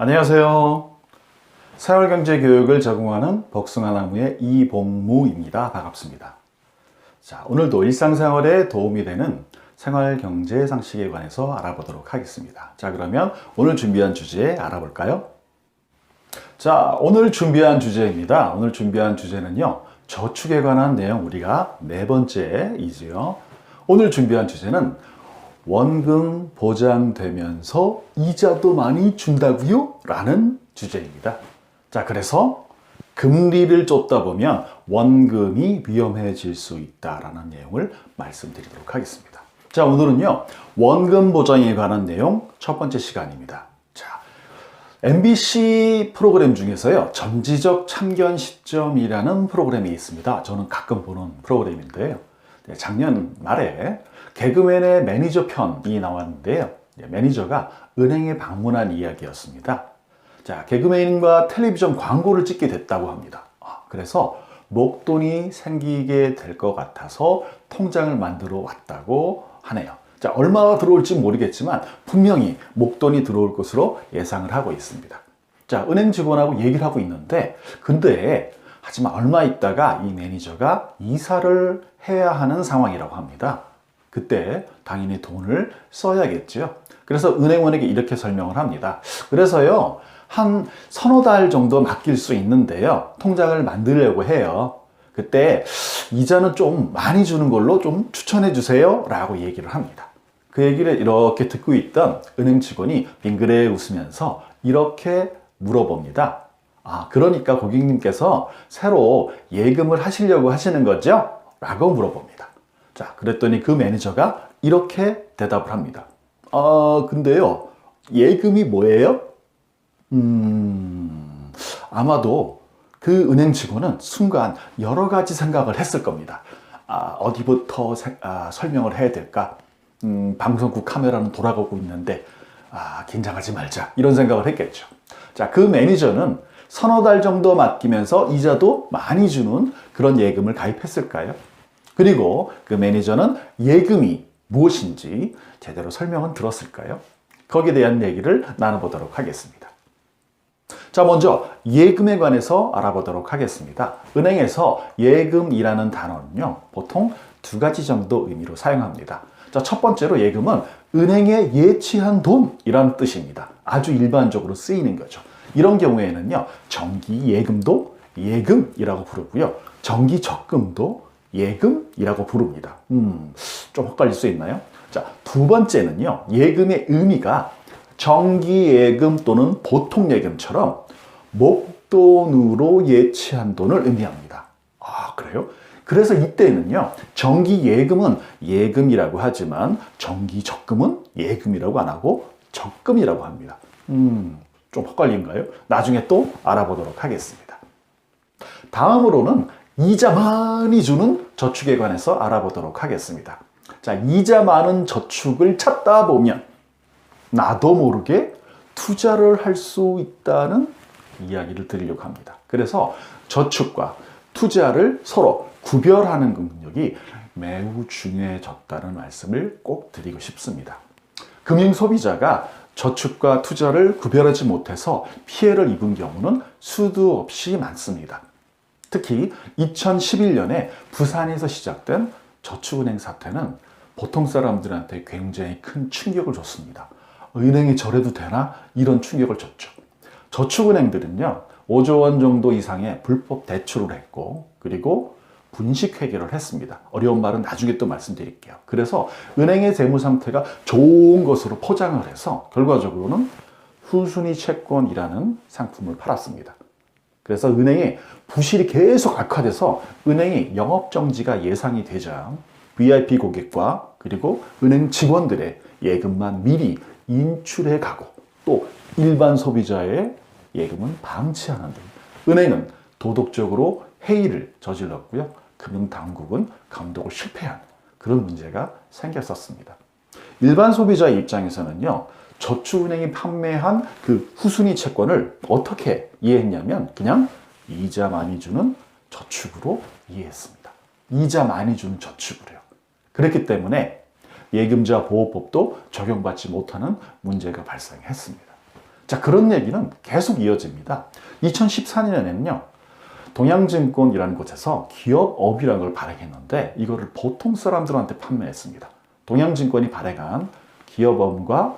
안녕하세요. 생활경제교육을 제공하는 복숭아나무의 이봉무입니다. 반갑습니다. 자, 오늘도 일상생활에 도움이 되는 생활경제 상식에 관해서 알아보도록 하겠습니다. 자, 그러면 오늘 준비한 주제 알아볼까요? 자, 오늘 준비한 주제입니다. 오늘 준비한 주제는요, 저축에 관한 내용 우리가 네 번째이지요. 오늘 준비한 주제는 원금 보장되면서 이자도 많이 준다고요? 라는 주제입니다. 자, 그래서 금리를 쫓다 보면 원금이 위험해질 수 있다라는 내용을 말씀드리도록 하겠습니다. 자, 오늘은요, 원금 보장에 관한 내용 첫 번째 시간입니다. 자, MBC 프로그램 중에서요, 전지적 참견 시점이라는 프로그램이 있습니다. 저는 가끔 보는 프로그램인데요. 작년 말에 개그맨의 매니저 편이 나왔는데요. 매니저가 은행에 방문한 이야기였습니다. 자, 개그맨과 텔레비전 광고를 찍게 됐다고 합니다. 그래서 목돈이 생기게 될 것 같아서 통장을 만들어 왔다고 하네요. 자, 얼마가 들어올지 모르겠지만 분명히 목돈이 들어올 것으로 예상을 하고 있습니다. 자, 은행 직원하고 얘기를 하고 있는데, 근데 하지만 얼마 있다가 이 매니저가 이사를 해야 하는 상황이라고 합니다. 그때 당연히 돈을 써야겠죠. 그래서 은행원에게 이렇게 설명을 합니다. 그래서요, 한 서너 달 정도 맡길 수 있는데요, 통장을 만들려고 해요. 그때 이자는 좀 많이 주는 걸로 좀 추천해 주세요 라고 얘기를 합니다. 그 얘기를 이렇게 듣고 있던 은행 직원이 빙그레 웃으면서 이렇게 물어봅니다. 그러니까 고객님께서 새로 예금을 하시려고 하시는 거죠? 라고 물어봅니다. 자, 그랬더니 그 매니저가 이렇게 대답을 합니다. 근데요, 예금이 뭐예요? 아마도 그 은행 직원은 순간 여러 가지 생각을 했을 겁니다. 어디부터 설명을 해야 될까? 방송국 카메라는 돌아가고 있는데, 긴장하지 말자. 이런 생각을 했겠죠. 자, 그 매니저는 서너 달 정도 맡기면서 이자도 많이 주는 그런 예금을 가입했을까요? 그리고 그 매니저는 예금이 무엇인지 제대로 설명은 들었을까요? 거기에 대한 얘기를 나눠보도록 하겠습니다. 자, 먼저 예금에 관해서 알아보도록 하겠습니다. 은행에서 예금이라는 단어는요, 보통 두 가지 정도 의미로 사용합니다. 자, 첫 번째로 예금은 은행에 예치한 돈이라는 뜻입니다. 아주 일반적으로 쓰이는 거죠. 이런 경우에는요, 정기 예금도 예금이라고 부르고요, 정기 적금도 예금이라고 부릅니다. 좀 헷갈릴 수 있나요? 자, 두 번째는요, 예금의 의미가 정기 예금 또는 보통 예금처럼 목돈으로 예치한 돈을 의미합니다. 그래요? 그래서 이때는요, 정기 예금은 예금이라고 하지만 정기 적금은 예금이라고 안 하고 적금이라고 합니다. 좀 헷갈린가요? 나중에 또 알아보도록 하겠습니다. 다음으로는 이자 많이 주는 저축에 관해서 알아보도록 하겠습니다. 자, 이자 많은 저축을 찾다 보면 나도 모르게 투자를 할 수 있다는 이야기를 드리려고 합니다. 그래서 저축과 투자를 서로 구별하는 능력이 매우 중요해졌다는 말씀을 꼭 드리고 싶습니다. 금융소비자가 저축과 투자를 구별하지 못해서 피해를 입은 경우는 수도 없이 많습니다. 특히 2011년에 부산에서 시작된 저축은행 사태는 보통 사람들한테 굉장히 큰 충격을 줬습니다. 은행이 저래도 되나? 이런 충격을 줬죠. 저축은행들은요, 5조 원 정도 이상의 불법 대출을 했고, 그리고 분식회계를 했습니다. 어려운 말은 나중에 또 말씀드릴게요. 그래서 은행의 재무 상태가 좋은 것으로 포장을 해서 결과적으로는 후순위 채권이라는 상품을 팔았습니다. 그래서 은행의 부실이 계속 악화돼서 은행이 영업정지가 예상이 되자 VIP 고객과 그리고 은행 직원들의 예금만 미리 인출해 가고 또 일반 소비자의 예금은 방치하는 등 은행은 도덕적으로 해이를 저질렀고요. 금융당국은 감독을 실패한 그런 문제가 생겼었습니다. 일반 소비자의 입장에서는요, 저축은행이 판매한 그 후순위 채권을 어떻게 이해했냐면 그냥 이자 많이 주는 저축으로 이해했습니다. 이자 많이 주는 저축으로요. 그렇기 때문에 예금자 보호법도 적용받지 못하는 문제가 발생했습니다. 자, 그런 얘기는 계속 이어집니다. 2014년에는요, 동양증권이라는 곳에서 기업업이라는 걸 발행했는데 이거를 보통 사람들한테 판매했습니다. 동양증권이 발행한 기업업과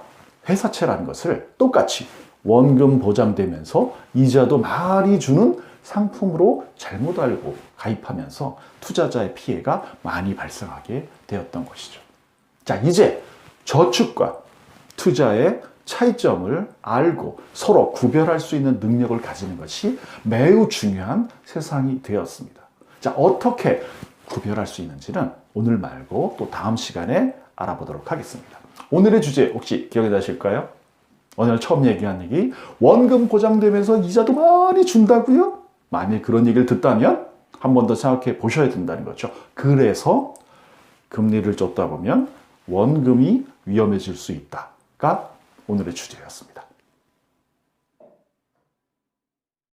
회사채라는 것을 똑같이 원금 보장되면서 이자도 많이 주는 상품으로 잘못 알고 가입하면서 투자자의 피해가 많이 발생하게 되었던 것이죠. 자, 이제 저축과 투자의 차이점을 알고 서로 구별할 수 있는 능력을 가지는 것이 매우 중요한 세상이 되었습니다. 자, 어떻게 구별할 수 있는지는 오늘 말고 또 다음 시간에 알아보도록 하겠습니다. 오늘의 주제 혹시 기억이 나실까요? 오늘 처음 얘기한 얘기, 원금 보장되면서 이자도 많이 준다고요? 만약에 그런 얘기를 듣다면 한 번 더 생각해 보셔야 된다는 거죠. 그래서 금리를 줬다 보면 원금이 위험해질 수 있다가 오늘의 주제였습니다.